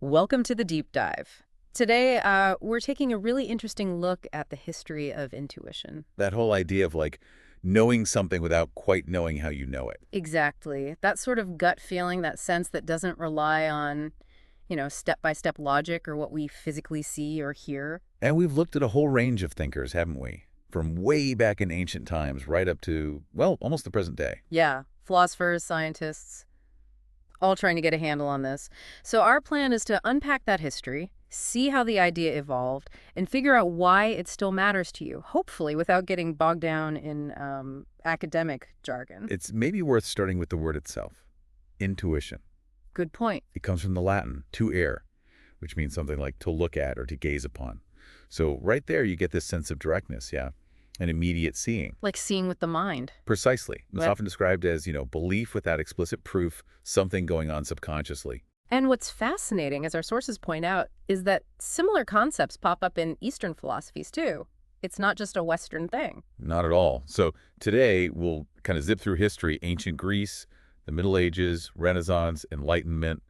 Welcome to the deep dive. Today, we're taking a really interesting look at the history of intuition. That whole idea of like knowing something without quite knowing how you know it. Exactly. That sort of gut feeling, that sense that doesn't rely on, step-by-step logic or what we physically see or hear. And we've looked at a whole range of thinkers, haven't we? From way back in ancient times right up to, well, almost the present day. Yeah, philosophers, scientists, all trying to get a handle on this. So our plan is to unpack that history, see how the idea evolved, and figure out why it still matters to you, hopefully without getting bogged down in academic jargon. It's maybe worth starting with the word itself, intuition. Good point. It comes from the Latin, to err, which means something like to look at or to gaze upon. So right there you get this sense of directness, yeah, and immediate seeing. Like seeing with the mind. Precisely. It's Well, often described as, belief without explicit proof, something going on subconsciously. and what's fascinating, as our sources point out, is that similar concepts pop up in Eastern philosophies too. It's not just a Western thing. Not at all. So today we'll kind of zip through history, ancient Greece, the Middle Ages, Renaissance, Enlightenment,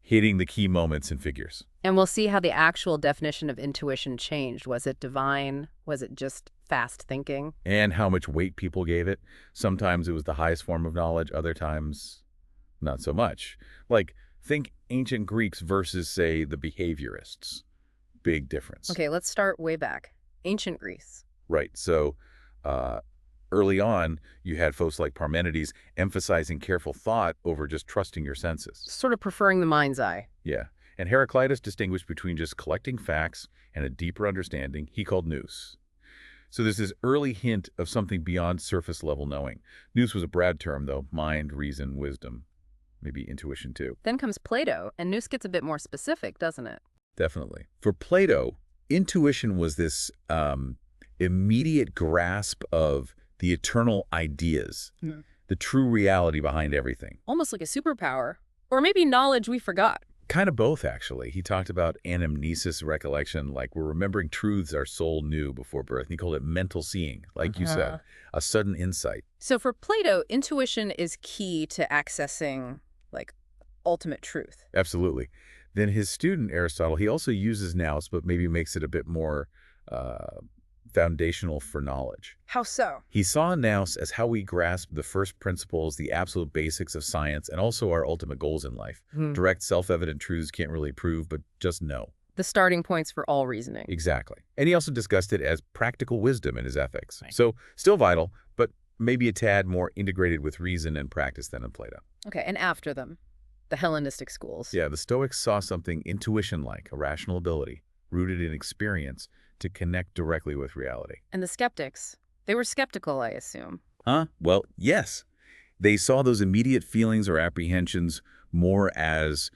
hitting the key moments and figures. And we'll see how the actual definition of intuition changed. Was it divine? Was it just fast thinking? And how much weight people gave it. Sometimes it was the highest form of knowledge, other times not so much. Like, think ancient Greeks versus, say, the behaviorists. Big difference. Okay, let's start way back. Ancient Greece. Right. So uh, early on, you had folks like Parmenides emphasizing careful thought over just trusting your senses. Sort of preferring the mind's eye. Yeah. And Heraclitus distinguished between just collecting facts and a deeper understanding he called nous. So there's this early hint of something beyond surface-level knowing. Nous was a broad term, though. Mind, reason, wisdom, maybe intuition, too. Then comes Plato, and Nous gets a bit more specific, doesn't it? Definitely. For Plato, intuition was this immediate grasp of the eternal ideas, the true reality behind everything. Almost like a superpower. Or maybe knowledge we forgot. Kind of both, actually. He talked about anamnesis, recollection, like we're remembering truths our soul knew before birth. And he called it mental seeing, like you said, a sudden insight. So for Plato, intuition is key to accessing, like, ultimate truth. Absolutely. Then his student, Aristotle, he also uses nous, but maybe makes it a bit more foundational for knowledge. How so? He saw nous as how we grasp the first principles, the absolute basics of science, and also our ultimate goals in life. Direct, self-evident truths can't really prove, but just know. The starting points for all reasoning. Exactly. And he also discussed it as practical wisdom in his ethics. Right. So still vital, but maybe a tad more integrated with reason and practice than in Plato. Okay, and after them, the Hellenistic schools. Yeah, the Stoics saw something intuition-like, a rational ability, rooted in experience, to connect directly with reality. And the skeptics, they were skeptical, I assume. Huh? Well, yes. They saw those immediate feelings or apprehensions more as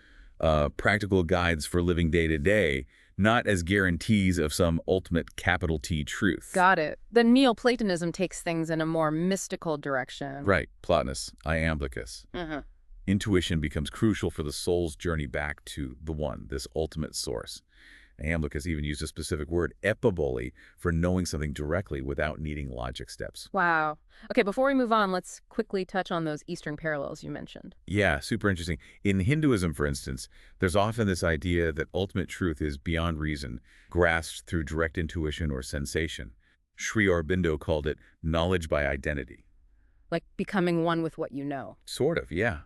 practical guides for living day to day, not as guarantees of some ultimate capital T truth. Got it. Then Neoplatonism takes things in a more mystical direction. Right. Plotinus, iamblichus. Intuition becomes crucial for the soul's journey back to the one, this ultimate source. Iamblichus even used a specific word, epibole, for knowing something directly without needing logic steps. Wow. Okay, before we move on, let's quickly touch on those Eastern parallels you mentioned. Yeah, super interesting. In Hinduism, for instance, there's often this idea that ultimate truth is beyond reason, grasped through direct intuition or sensation. Sri Aurobindo called it knowledge by identity. Like becoming one with what you know. Sort of, yeah.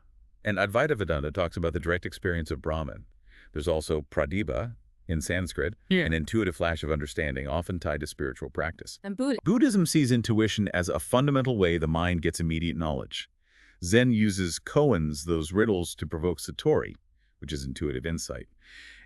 And Advaita Vedanta talks about the direct experience of Brahman. There's also pradibha, in Sanskrit, an intuitive flash of understanding, often tied to spiritual practice. And Buddhism sees intuition as a fundamental way the mind gets immediate knowledge. Zen uses koans, those riddles, to provoke satori, which is intuitive insight.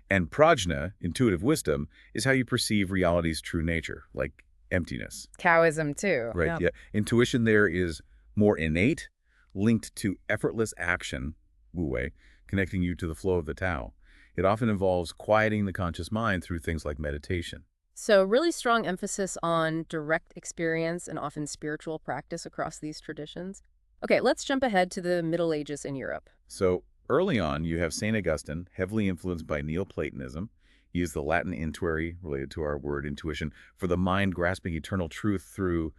And prajna, intuitive wisdom, is how you perceive reality's true nature, like emptiness. Taoism, too. Right, yeah. Intuition there is more innate, linked to effortless action, wu wei, connecting you to the flow of the Tao. It often involves quieting the conscious mind through things like meditation. So really strong emphasis on direct experience and often spiritual practice across these traditions. Okay, let's jump ahead to the Middle Ages in Europe. So early on, you have St. Augustine, heavily influenced by Neoplatonism. He used the Latin intuere, related to our word intuition, for the mind grasping eternal truth through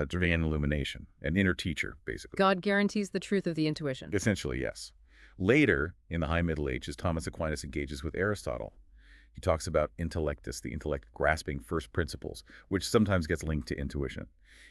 divine illumination, an inner teacher, basically. God guarantees the truth of the intuition. Essentially, yes. Later, in the High Middle Ages, Thomas Aquinas engages with Aristotle. He talks about intellectus, the intellect grasping first principles, which sometimes gets linked to intuition.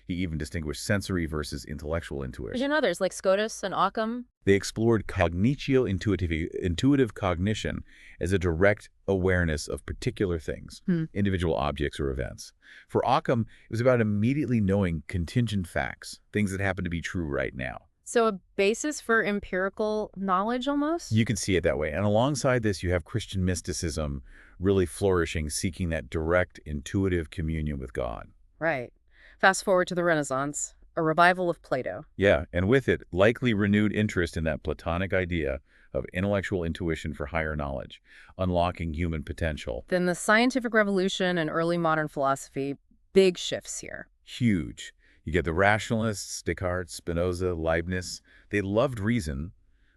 He even distinguished sensory versus intellectual There's intuition. others like Scotus and Occam. They explored cognitio intuitive, intuitive cognition as a direct awareness of particular things, Hmm. individual objects or events. For Occam, it was about immediately knowing contingent facts, things that happen to be true right now. So a basis for empirical knowledge almost? You can see it that way. And alongside this, you have Christian mysticism really flourishing, seeking that direct, intuitive communion with God. Right. Fast forward to the Renaissance, a revival of Plato. Yeah, and with it, likely renewed interest in that Platonic idea of intellectual intuition for higher knowledge, unlocking human potential. Then the scientific revolution and early modern philosophy, big shifts here. Huge. You get the rationalists, Descartes, Spinoza, Leibniz. They loved reason,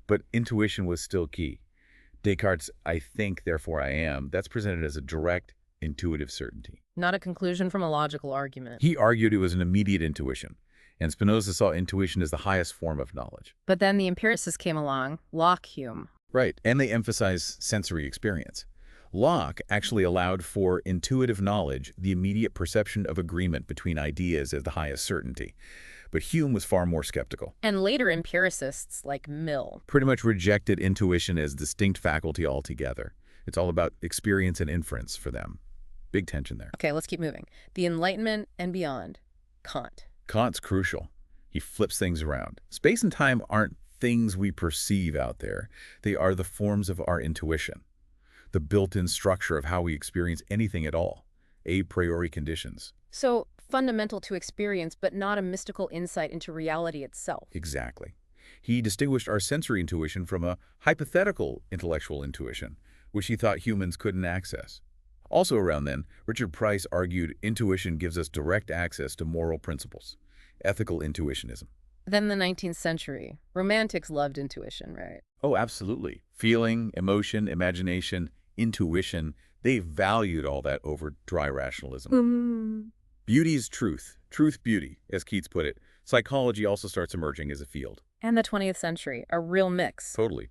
but intuition was still key. Descartes' I think, therefore I am, that's presented as a direct, intuitive certainty. Not a conclusion from a logical argument. He argued it was an immediate intuition, and Spinoza saw intuition as the highest form of knowledge. But then the empiricists came along, Locke, Hume. Right, and they emphasize sensory experience. Locke actually allowed for intuitive knowledge, the immediate perception of agreement between ideas as the highest certainty. But Hume was far more skeptical. And later empiricists like Mill. Pretty much rejected intuition as distinct faculty altogether. It's all about experience and inference for them. Big tension there. Okay, let's keep moving. The Enlightenment and beyond. Kant. Kant's crucial. He flips things around. Space and time aren't things we perceive out there. They are the forms of our intuition, the built-in structure of how we experience anything at all, a priori conditions. So fundamental to experience, but not a mystical insight into reality itself. Exactly. He distinguished our sensory intuition from a hypothetical intellectual intuition, which he thought humans couldn't access. Also around then, Richard Price argued intuition gives us direct access to moral principles, ethical intuitionism. Then the 19th century. Romantics loved intuition, right? Oh, absolutely. Feeling, emotion, imagination, intuition, they valued all that over dry rationalism. Beauty is truth. Truth, beauty, as Keats put it. Psychology also starts emerging as a field. And the 20th century, a real mix. Totally.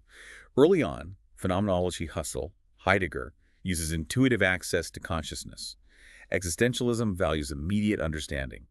Early on, phenomenology Husserl, Heidegger, uses intuitive access to consciousness. Existentialism values immediate understanding.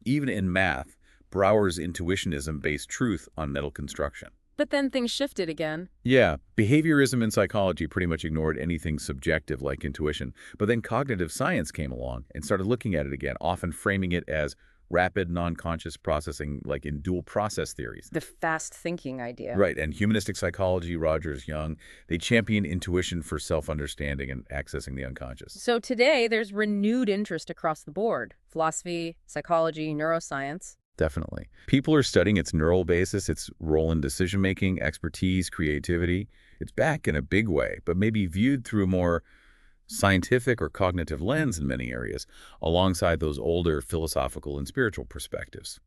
Even in math, Brouwer's intuitionism based truth on mental construction. But then things shifted again. Yeah, behaviorism in psychology pretty much ignored anything subjective like intuition, but then cognitive science came along and started looking at it again, often framing it as rapid, non-conscious processing, like in dual process theories. The fast thinking idea. Right, and humanistic psychology, Rogers, Young, they champion intuition for self-understanding and accessing the unconscious. So today, there's renewed interest across the board. Philosophy, psychology, neuroscience. Definitely. People are studying its neural basis, its role in decision-making, expertise, creativity. It's back in a big way, but maybe viewed through a more scientific or cognitive lens in many areas, alongside those older philosophical and spiritual perspectives.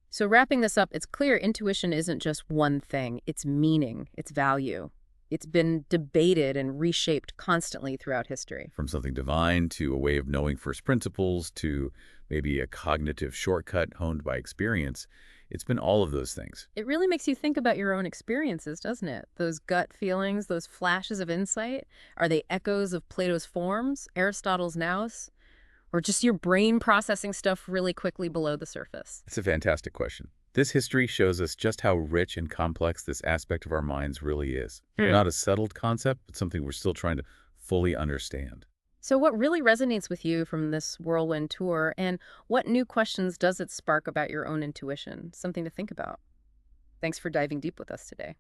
So wrapping this up, it's clear intuition isn't just one thing. It's meaning, it's value. It's been debated and reshaped constantly throughout history. From something divine to a way of knowing first principles to maybe a cognitive shortcut honed by experience, it's been all of those things. It really makes you think about your own experiences, doesn't it? Those gut feelings, those flashes of insight, are they echoes of Plato's forms, Aristotle's nous, or just your brain processing stuff really quickly below the surface? It's a fantastic question. This history shows us just how rich and complex this aspect of our minds really is. Not a settled concept, but something we're still trying to fully understand. So what really resonates with you from this whirlwind tour, and what new questions does it spark about your own intuition? Something to think about. Thanks for diving deep with us today.